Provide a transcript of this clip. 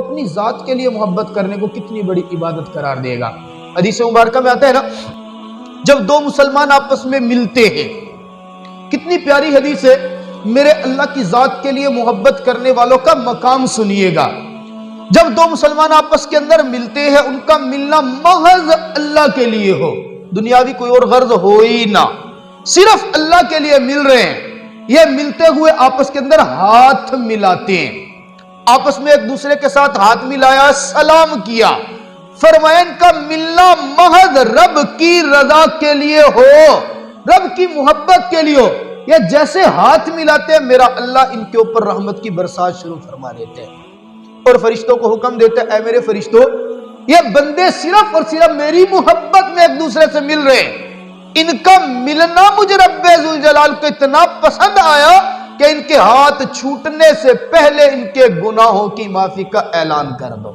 اپنی ذات کے لیے محبت کرنے کو کتنی بڑی عبادت قرار دے گا۔ حدیث مبارکہ میں آتا ہے نا، جب دو مسلمان آپس میں ملتے ہیں، کتنی پیاری حدیث ہے، میرے اللہ کی ذات کے لیے محبت کرنے والوں کا مقام سنیے گا۔ جب دو مسلمان آپس کے اندر ملتے ہیں، ان کا ملنا محض اللہ کے لیے ہو، دنیاوی کوئی اور غرض ہو ہی نہ، صرف اللہ کے لیے مل رہے ہیں، یہ ملتے ہوئے آپس کے اندر ہاتھ ملاتے ہیں، آپس میں ایک دوسرے کے ساتھ ہاتھ ملایا، سلام کیا، فرمایا ان کا ملنا محض رب کی رضا کے لیے ہو، رب کی محبت کے لیے ہو، یہ جیسے ہاتھ ملاتے ہیں میرا اللہ ان کے اوپر رحمت کی برسات شروع فرما دیتے ہیں، اور فرشتوں کو حکم دیتے ہیں، اے میرے فرشتوں، یہ بندے صرف اور صرف میری محبت میں ایک دوسرے سے مل رہے ہیں، ان کا ملنا مجھے رب ذوالجلال کو اتنا پسند آیا کہ ان کے ہاتھ چھوٹنے سے پہلے ان کے گناہوں کی معافی کا اعلان کر دو۔